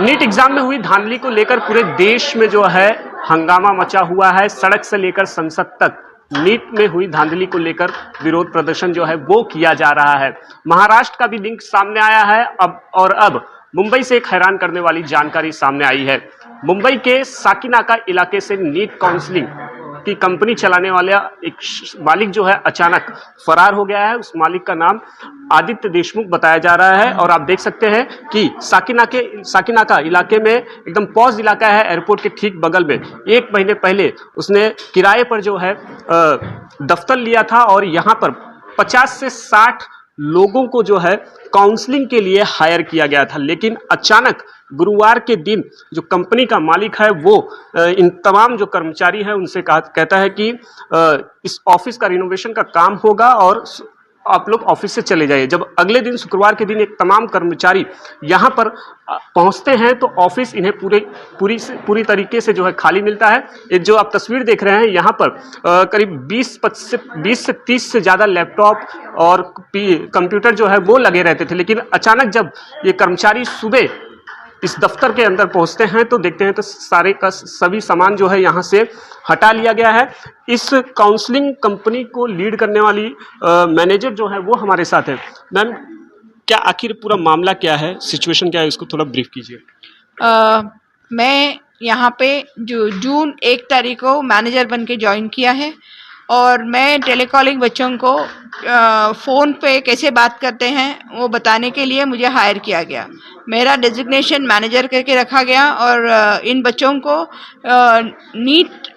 NEET exam में हुई धांधली को लेकर पूरे देश में जो है हंगामा मचा हुआ है। सड़क से लेकर संसद तक नीट में हुई धांधली को लेकर विरोध प्रदर्शन जो है वो किया जा रहा है। महाराष्ट्र का भी लिंक सामने आया है अब मुंबई से एक हैरान करने वाली जानकारी सामने आई है। मुंबई के साकिनाका इलाके से नीट काउंसलिंग की कंपनी चलाने वाला एक मालिक जो है अचानक फरार हो गया है। उस मालिक का नाम आदित्य देशमुख बताया जा रहा है और आप देख सकते हैं कि साकिनाका इलाके में एकदम पॉज इलाका है, एयरपोर्ट के ठीक बगल में। 1 महीने पहले उसने किराए पर जो है दफ्तर लिया था और यहाँ पर 50 से 60 लोगों को जो है काउंसलिंग के लिए हायर किया गया था। लेकिन अचानक गुरुवार के दिन जो कंपनी का मालिक है वो इन तमाम जो कर्मचारी हैं उनसे कहता है कि इस ऑफिस का रिनोवेशन का काम होगा और आप लोग ऑफिस से चले जाइए। जब अगले दिन शुक्रवार के दिन एक तमाम कर्मचारी यहाँ पर पहुँचते हैं तो ऑफिस इन्हें पूरी तरीके से जो है खाली मिलता है। ये जो आप तस्वीर देख रहे हैं यहाँ पर करीब 20 से 30 से ज़्यादा लैपटॉप और कंप्यूटर जो है वो लगे रहते थे। लेकिन अचानक जब ये कर्मचारी सुबह इस दफ्तर के अंदर पहुंचते हैं तो देखते हैं तो सारे का सभी सामान जो है यहाँ से हटा लिया गया है। इस काउंसलिंग कंपनी को लीड करने वाली मैनेजर जो है वो हमारे साथ है। मैम, क्या आखिर पूरा मामला क्या है, सिचुएशन क्या है, इसको थोड़ा ब्रीफ कीजिए। मैं यहाँ पे जो जून 1 तारीख को मैनेजर बन के ज्वाइन किया है और मैं टेलीकॉलिंग बच्चों को फ़ोन पे कैसे बात करते हैं वो बताने के लिए मुझे हायर किया गया। मेरा डेजिग्नेशन मैनेजर करके रखा गया और इन बच्चों को नीट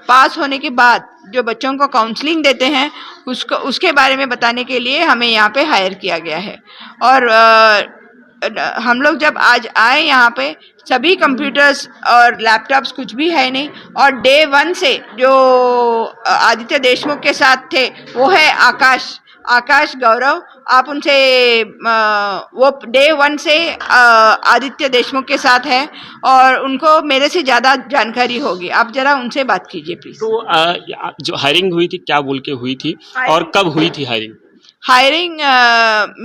पास होने के बाद जो बच्चों को काउंसलिंग देते हैं उसके बारे में बताने के लिए हमें यहाँ पे हायर किया गया है। और हम लोग जब आज आए यहाँ पे सभी कंप्यूटर्स और लैपटॉप्स कुछ भी है नहीं और डे 1 से जो आदित्य देशमुख के साथ थे वो है आकाश गौरव। आप उनसे वो डे 1 से आदित्य देशमुख के साथ है और उनको मेरे से ज़्यादा जानकारी होगी। आप ज़रा उनसे बात कीजिए प्लीज़। तो जो हायरिंग हुई थी क्या बोल के हुई थी और कब हुई थी हायरिंग? हायरिंग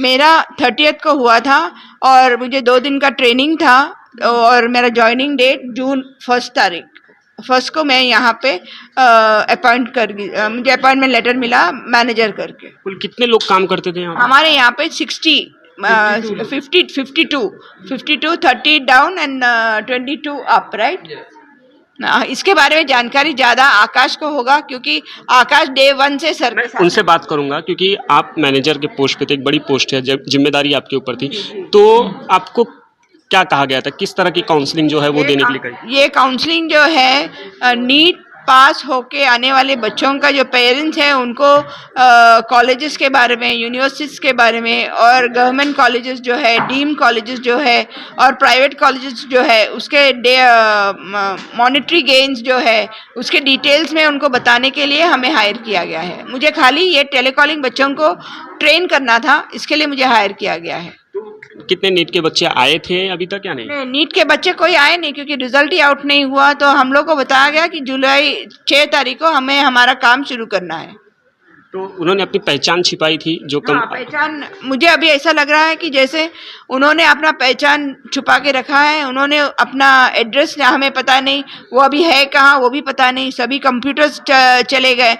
मेरा 30th को हुआ था और मुझे 2 दिन का ट्रेनिंग था और मेरा ज्वाइनिंग डेट जून 1 को मैं यहाँ पे मुझे अपॉइंटमेंट लेटर मिला मैनेजर करके। कुल कितने लोग काम करते थे यहाँ? हमारे यहाँ पे 52 30 डाउन एंड 22 अप, राइट। इसके बारे में जानकारी ज्यादा आकाश को होगा क्योंकि आकाश डे 1 से सर उनसे बात करूंगा क्योंकि आप मैनेजर के पोस्ट पे थे, एक बड़ी पोस्ट है, जिम्मेदारी आपके ऊपर थी। तो आपको क्या कहा गया था, किस तरह की काउंसलिंग जो है वो देने के लिए कही? ये काउंसलिंग जो है नीट पास होके आने वाले बच्चों का जो पेरेंट्स हैं उनको कॉलेजेस के बारे में, यूनिवर्सिटीज़ के बारे में और गवर्नमेंट कॉलेजेस जो है, डीम कॉलेजेस जो है और प्राइवेट कॉलेजेस जो है उसके मॉनेटरी गेन्स जो है उसके डिटेल्स में उनको बताने के लिए हमें हायर किया गया है। मुझे खाली ये टेलीकॉलिंग बच्चों को ट्रेन करना था, इसके लिए मुझे हायर किया गया है। कितने नीट के बच्चे आए थे अभी तक या नहीं? नहीं, नीट के बच्चे कोई आए नहीं क्योंकि रिजल्ट ही आउट नहीं हुआ। तो हम लोग को बताया गया कि जुलाई 6 तारीख को हमें हमारा काम शुरू करना है। तो उन्होंने अपनी पहचान छिपाई थी जो पहचान मुझे अभी ऐसा लग रहा है कि जैसे उन्होंने अपना पहचान छुपा के रखा है। उन्होंने अपना एड्रेस हमें पता नहीं, वो अभी है कहाँ वो भी पता नहीं। सभी कंप्यूटर्स चले गए।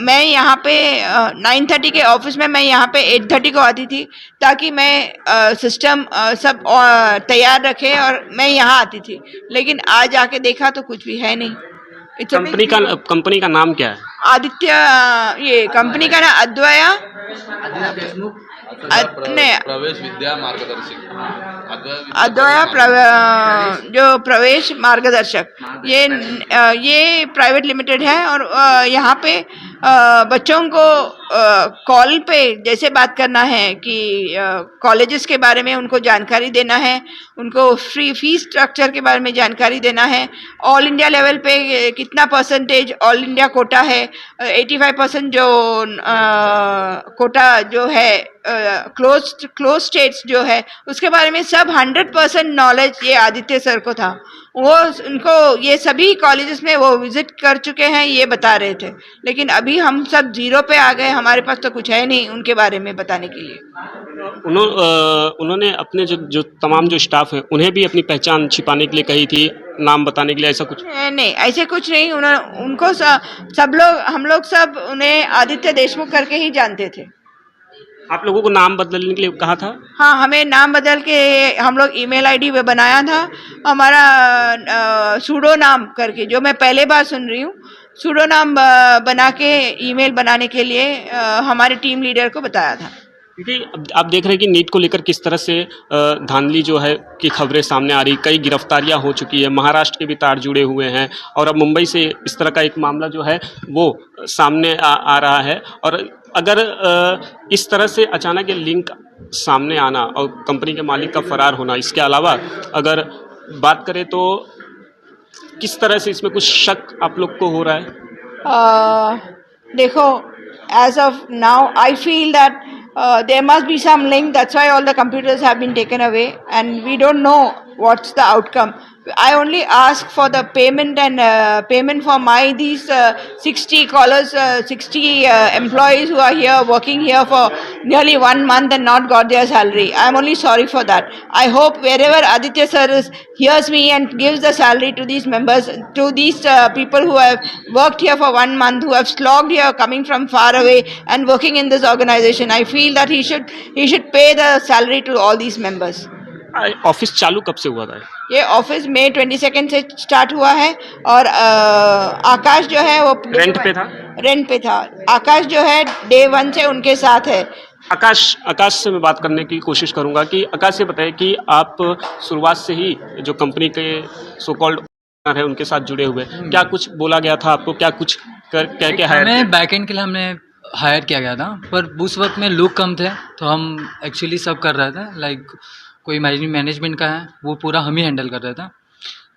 मैं यहाँ पे 9:30 के ऑफिस में, मैं यहाँ पे 8:30 को आती थी ताकि मैं सिस्टम सब तैयार रखे और मैं यहाँ आती थी। लेकिन आज आके देखा तो कुछ भी है नहीं। कंपनी का नाम क्या है? आदित्य, ये कंपनी का नाम अद्वया प्रवेश विद्या मार्गदर्शक, जो प्रवेश मार्गदर्शक, ये प्राइवेट लिमिटेड है। और यहाँ पे बच्चों को कॉल पे जैसे बात करना है कि कॉलेजेस के बारे में उनको जानकारी देना है, उनको फ्री फीस स्ट्रक्चर के बारे में जानकारी देना है, ऑल इंडिया लेवल पे कितना परसेंटेज ऑल इंडिया कोटा है, 85% जो कोटा जो है क्लोज स्टेट्स जो है उसके बारे में सब 100% नॉलेज ये आदित्य सर को था। वो उनको ये सभी कॉलेजेस में वो विजिट कर चुके हैं, ये बता रहे थे। लेकिन अभी अभी हम सब जीरो पे आ गए, हमारे पास तो कुछ है नहीं उनके बारे में बताने के लिए। उन्होंने अपने जो तमाम जो स्टाफ है उन्हें भी अपनी पहचान छिपाने के लिए कही थी, नाम बताने के लिए, ऐसा कुछ? नहीं, ऐसे कुछ नहीं। उनको सब लोग, हम लोग सब उन्हें आदित्य देशमुख करके ही जानते थे। आप लोगों को नाम बदलने के लिए कहा था? हाँ, हमें नाम बदल के हम लोग ईमेल आईडी पे बनाया था हमारा सूडो नाम करके, जो मैं पहले बार सुन रही हूँ। सूडो नाम बना के ईमेल बनाने के लिए हमारे टीम लीडर को बताया था। क्योंकि अब आप देख रहे हैं कि नीट को लेकर किस तरह से धांधली जो है की खबरें सामने आ रही, कई गिरफ्तारियां हो चुकी है, महाराष्ट्र के भी तार जुड़े हुए हैं और अब मुंबई से इस तरह का एक मामला जो है वो सामने आ रहा है। और अगर इस तरह से अचानक ये लिंक सामने आना और कंपनी के मालिक का फरार होना, इसके अलावा अगर बात करें तो किस तरह से इसमें कुछ शक आप लोग को हो रहा है? देखो, as of now I feel that there must be some link, that's why all the computers have been taken away and we don't know what's the outcome. I only ask for the payment and payment for these 60 callers, 60 employees who are here working here for nearly 1 month and not got their salary. I'm only sorry for that. I hope wherever Aditya sir hears me and gives the salary to these members, to these people who have worked here for 1 month, who have slogged here coming from far away and working in this organization. I feel that he should pay the salary to all these members. Office चालू कब से हुआ था? ये office मई 22 से start हुआ है और आकाश जो है वो रेंट पे था। आकाश जो है डे 1 से उनके साथ है। आकाश से मैं बात करने की कोशिश करूंगा कि आकाश से बताइए कि आप शुरुआत से ही जो कंपनी के सो कॉल्ड ओनर है उनके साथ जुड़े हुए, क्या कुछ बोला गया था आपको, क्या कुछ कह के हायर? हमें बैकएंड के लिए हमने हायर किया गया था, पर उस वक्त में लोग कम थे तो हम एक्चुअली सब कर रहे थे। लाइक कोई मैनेजमेंट का है वो पूरा हम ही हैंडल कर रहे थे।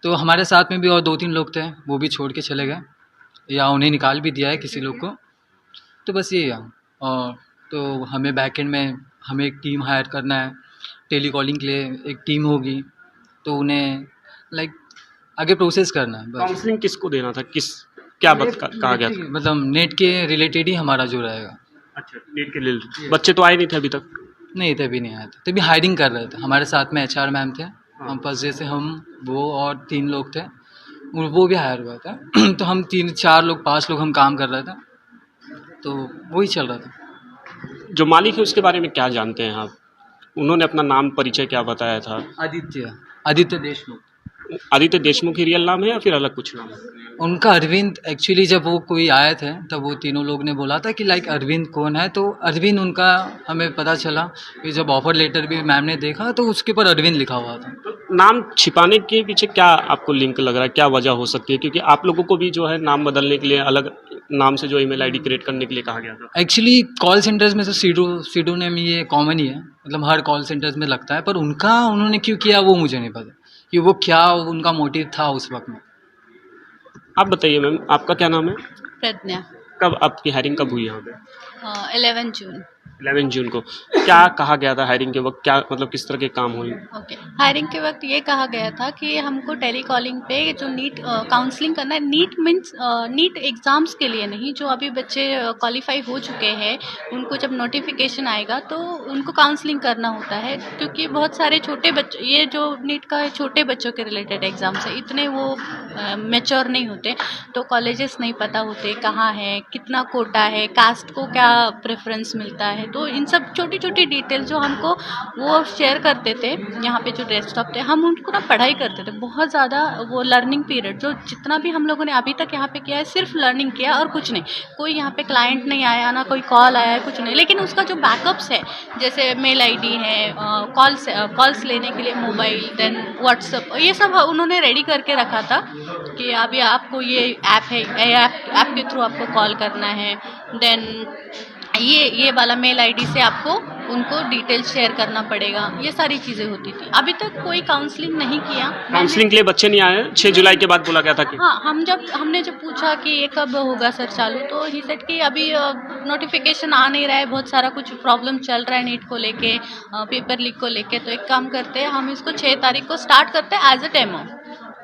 तो हमारे साथ में भी और 2-3 लोग थे, वो भी छोड़ के चले गए या उन्हें निकाल भी दिया है किसी लोग को। तो बस ये है। और तो हमें बैकएंड में हमें एक टीम हायर करना है, टेलीकॉलिंग के लिए एक टीम होगी, तो उन्हें लाइक आगे प्रोसेस करना है। काउंसलिंग किसको देना था, क्या कहा गया था? मतलब नेट के रिलेटेड ही हमारा जो रहेगा। अच्छा, नेट के रिलेटेड। बच्चे तो आए नहीं थे अभी तक? नहीं, तभी नहीं आए थे, तभी हायरिंग कर रहे थे। हमारे साथ में HR मैम थे, हम पास जैसे हम वो और 3 लोग थे, वो भी हायर हुआ था। तो हम 3-4 लोग 5 लोग हम काम कर रहे थे, तो वही चल रहा था। जो मालिक है उसके बारे में क्या जानते हैं आप? उन्होंने अपना नाम परिचय क्या बताया था? आदित्य देशमुख। आदित्य देशमुख ही रियल नाम है या फिर अलग कुछ नाम है? उनका अरविंद। एक्चुअली जब वो कोई आए थे तब वो तीनों लोग ने बोला था कि लाइक अरविंद कौन है, तो अरविंद उनका हमें पता चला कि जब ऑफर लेटर भी मैम ने देखा तो उसके ऊपर अरविंद लिखा हुआ था। तो नाम छिपाने के पीछे क्या आपको लिंक लग रहा है, क्या वजह हो सकती है? क्योंकि आप लोगों को भी जो है नाम बदलने के लिए अलग नाम से जो ईमेल आईडी क्रिएट करने के लिए कहा गया था। एक्चुअली कॉल सेंटर्स में तो सीडो नेम ये कॉमन ही है, मतलब हर कॉल सेंटर्स में लगता है, पर उन्होंने क्यों किया वो मुझे नहीं पता कि वो क्या उनका मोटिव था उस वक्त में। आप बताइए मैम, आपका क्या नाम है? प्रज्ञा। कब आपकी हायरिंग कब हुई यहाँ पे? 11 जून। 11 जून को। क्या कहा गया था हायरिंग के वक्त, क्या मतलब किस तरह के काम हुए? ओके, हायरिंग के वक्त ये कहा गया था कि हमको टेलीकॉलिंग पे जो नीट काउंसलिंग करना है। नीट मीन्स नीट एग्ज़ाम्स के लिए नहीं, जो अभी बच्चे क्वालिफाई हो चुके हैं उनको जब नोटिफिकेशन आएगा तो उनको काउंसलिंग करना होता है, क्योंकि बहुत सारे छोटे बच्चे, ये जो नीट का है छोटे बच्चों के रिलेटेड एग्ज़ाम्स है, इतने वो मैच्योर नहीं होते, तो कॉलेजेस नहीं पता होते कहाँ है, कितना कोटा है, कास्ट को क्या प्रेफरेंस मिलता है, तो इन सब छोटी छोटी डिटेल जो हमको वो शेयर करते थे यहाँ पे जो डेस्कटॉप थे, हम उनको ना पढ़ाई करते थे बहुत ज़्यादा। वो लर्निंग पीरियड जो जितना भी हम लोगों ने अभी तक यहाँ पे किया है सिर्फ लर्निंग किया और कुछ नहीं। कोई यहाँ पे क्लाइंट नहीं आया, ना कोई कॉल आया है, कुछ नहीं। लेकिन उसका जो बैकअप्स है, जैसे मेल आईडी है, कॉल्स लेने के लिए मोबाइल, देन व्हाट्सअप, ये सब उन्होंने रेडी करके रखा था कि अभी आपको ये ऐप है, ऐप के थ्रू आपको कॉल करना है, देन ये वाला मेल आईडी से आपको उनको डिटेल शेयर करना पड़ेगा, ये सारी चीज़ें होती थी। अभी तक कोई काउंसलिंग नहीं किया। काउंसलिंग के लिए बच्चे नहीं आए? 6 जुलाई के बाद बोला गया था कि हाँ, हमने जब पूछा कि ये कब होगा सर चालू, तो ही सेड कि अभी नोटिफिकेशन आ नहीं रहा है, बहुत सारा कुछ प्रॉब्लम चल रहा है नीट को लेके, पेपर लीक को लेके, तो एक काम करते हैं हम इसको 6 तारीख को स्टार्ट करते हैं एज अ डेमो,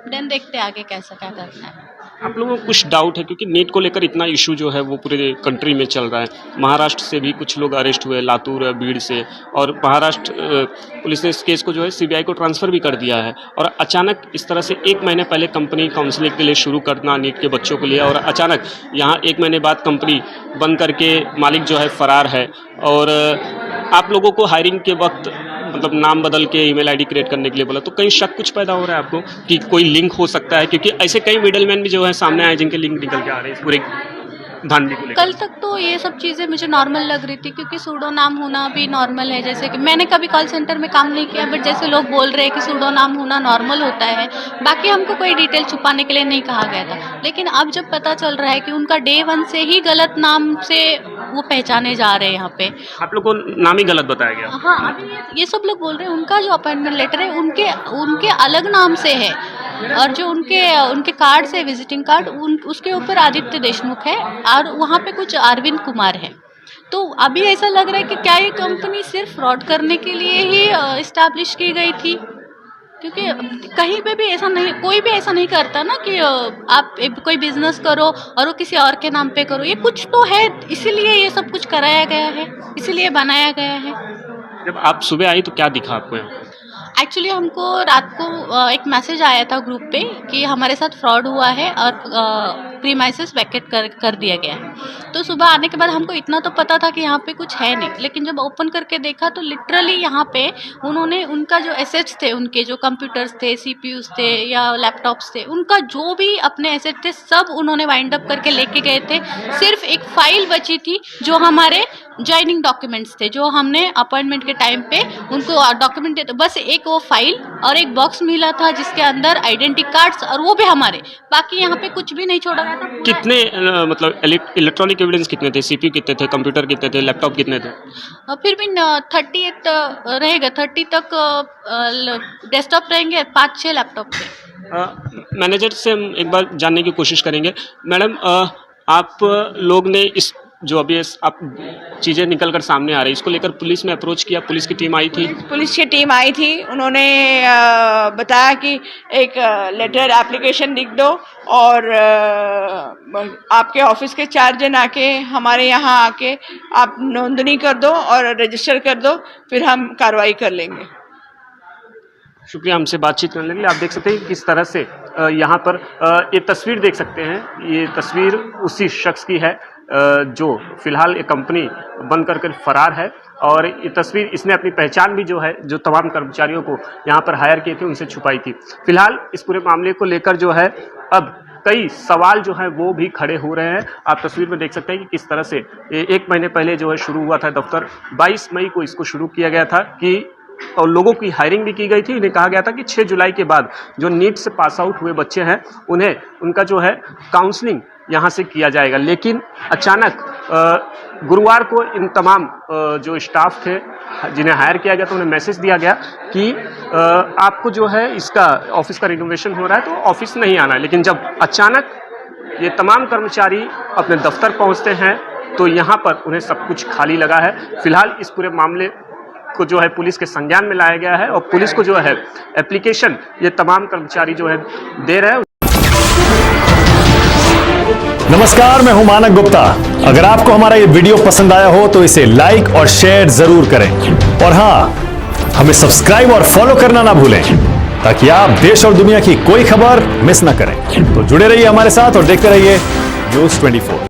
देन देखते हैं आगे कैसा क्या करना है। आप लोगों को कुछ डाउट है क्योंकि नीट को लेकर इतना इशू जो है वो पूरे कंट्री में चल रहा है। महाराष्ट्र से भी कुछ लोग अरेस्ट हुए, लातूर, बीड़ से, और महाराष्ट्र पुलिस ने इस केस को जो है सीबीआई को ट्रांसफ़र भी कर दिया है। और अचानक इस तरह से 1 महीने पहले कंपनी काउंसलिंग के लिए शुरू करना नीट के बच्चों के लिए, और अचानक यहाँ 1 महीने बाद कंपनी बंद करके मालिक जो है फरार है। और आप लोगों को हायरिंग के वक्त मतलब नाम बदल के ईमेल आईडी क्रिएट करने के लिए बोला, तो कहीं शक कुछ पैदा हो रहा है आपको कि कोई लिंक हो सकता है? क्योंकि ऐसे कई मिडलमैन भी जो है सामने आए जिनके लिंक निकल के आ रहे हैं इस पूरे धांधली को लेकर। कल तक तो ये सब चीज़ें मुझे नॉर्मल लग रही थी क्योंकि सूडो नाम होना भी नॉर्मल है। जैसे कि मैंने कभी कॉल सेंटर में काम नहीं किया, बट जैसे लोग बोल रहे हैं कि सूडो नाम होना नॉर्मल होता है। बाकी हमको कोई डिटेल छुपाने के लिए नहीं कहा गया था, लेकिन अब जब पता चल रहा है कि उनका डे 1 से ही गलत नाम से वो पहचाने जा रहे हैं यहाँ पे। आप लोग को नाम ही गलत बताया गया? हाँ, अभी ये सब लोग बोल रहे हैं उनका जो अपॉइंटमेंट लेटर है उनके अलग नाम से है, और जो उनके कार्ड से विजिटिंग कार्ड उसके ऊपर आदित्य देशमुख है और वहाँ पे कुछ अरविंद कुमार है। तो अभी ऐसा लग रहा है कि क्या ये कंपनी सिर्फ फ्रॉड करने के लिए ही इस्टेब्लिश की गई थी? क्योंकि कहीं पे भी ऐसा नहीं, कोई भी ऐसा नहीं करता ना कि आप कोई बिजनेस करो और वो किसी और के नाम पे करो। ये कुछ तो है, इसीलिए ये सब कुछ कराया गया है, इसीलिए बनाया गया है। जब आप सुबह आई तो क्या दिखा आपको यहाँ? एक्चुअली हमको रात को एक मैसेज आया था ग्रुप पे कि हमारे साथ फ्रॉड हुआ है और प्रीमाइसेस वैकेट कर दिया गया है। तो सुबह आने के बाद हमको इतना तो पता था कि यहाँ पे कुछ है नहीं, लेकिन जब ओपन करके देखा तो लिटरली यहाँ पे उन्होंने उनका जो एसेट्स थे, उनके जो कंप्यूटर्स थे, सीपीयूज थे या लैपटॉप्स थे, उनका जो भी अपने एसेट थे सब उन्होंने वाइंड अप करके लेके गए थे। सिर्फ एक फाइल बची थी जो हमारे ज्वाइनिंग डॉक्यूमेंट्स थे, जो हमने अपॉइंटमेंट के टाइम पे उनको डॉक्यूमेंट देते, बस एक वो फाइल और एक बॉक्स मिला था जिसके अंदर आइडेंटिटी कार्ड्स, और वो भी हमारे। बाकी यहाँ पे कुछ भी नहीं छोड़ा गया था। कितने मतलब इलेक्ट्रॉनिक एविडेंस कितने थे? सीपीयू कितने थे? कंप्यूटर कितने थे? लैपटॉप कितने थे? फिर भी 38 रहेगा, 30 तक डेस्कटॉप रहेंगे, 5-6 लैपटॉप थे। मैनेजर से हम एक बार जानने की कोशिश करेंगे। मैडम, आप लोग ने इस जो अभी आप चीज़ें निकल कर सामने आ रही, इसको लेकर पुलिस में अप्रोच किया? पुलिस की टीम आई थी? पुलिस की टीम आई थी, उन्होंने बताया कि एक लेटर एप्लीकेशन लिख दो और आपके ऑफिस के 4 जन आके हमारे यहाँ आके आप नोंदनी कर दो और रजिस्टर कर दो, फिर हम कार्रवाई कर लेंगे। शुक्रिया हमसे बातचीत करने के लिए। आप देख सकते हैं किस तरह से यहाँ पर ये तस्वीर देख सकते हैं। ये तस्वीर उसी शख्स की है जो फिलहाल एक कंपनी बंद कर फरार है, और ये तस्वीर इसने अपनी पहचान भी जो है, जो तमाम कर्मचारियों को यहाँ पर हायर किए थे उनसे छुपाई थी। फिलहाल इस पूरे मामले को लेकर जो है अब कई सवाल जो है वो भी खड़े हो रहे हैं। आप तस्वीर में देख सकते हैं कि किस तरह से 1 महीने पहले जो है शुरू हुआ था दफ्तर। 22 मई को इसको शुरू किया गया था कि और लोगों की हायरिंग भी की गई थी। उन्हें कहा गया था कि 6 जुलाई के बाद जो नीट से पास आउट हुए बच्चे हैं उन्हें उनका जो है काउंसलिंग यहाँ से किया जाएगा। लेकिन अचानक गुरुवार को इन तमाम जो स्टाफ थे जिन्हें हायर किया गया था उन्हें मैसेज दिया गया कि आपको जो है इसका ऑफिस का रिनोवेशन हो रहा है तो ऑफिस नहीं आना है। लेकिन जब अचानक ये तमाम कर्मचारी अपने दफ्तर पहुँचते हैं तो यहाँ पर उन्हें सब कुछ खाली लगा है। फिलहाल इस पूरे मामले को जो है पुलिस के संज्ञान में लाया गया है और पुलिस को जो है एप्लीकेशन ये तमाम कर्मचारी जो है दे रहे हैं। नमस्कार, मैं हूं मानक गुप्ता। अगर आपको हमारा ये वीडियो पसंद आया हो तो इसे लाइक और शेयर जरूर करें, और हां, हमें सब्सक्राइब और फॉलो करना ना भूलें ताकि आप देश और दुनिया की कोई खबर मिस ना करें। तो जुड़े रहिए हमारे साथ और देखते रहिए न्यूज़ 24।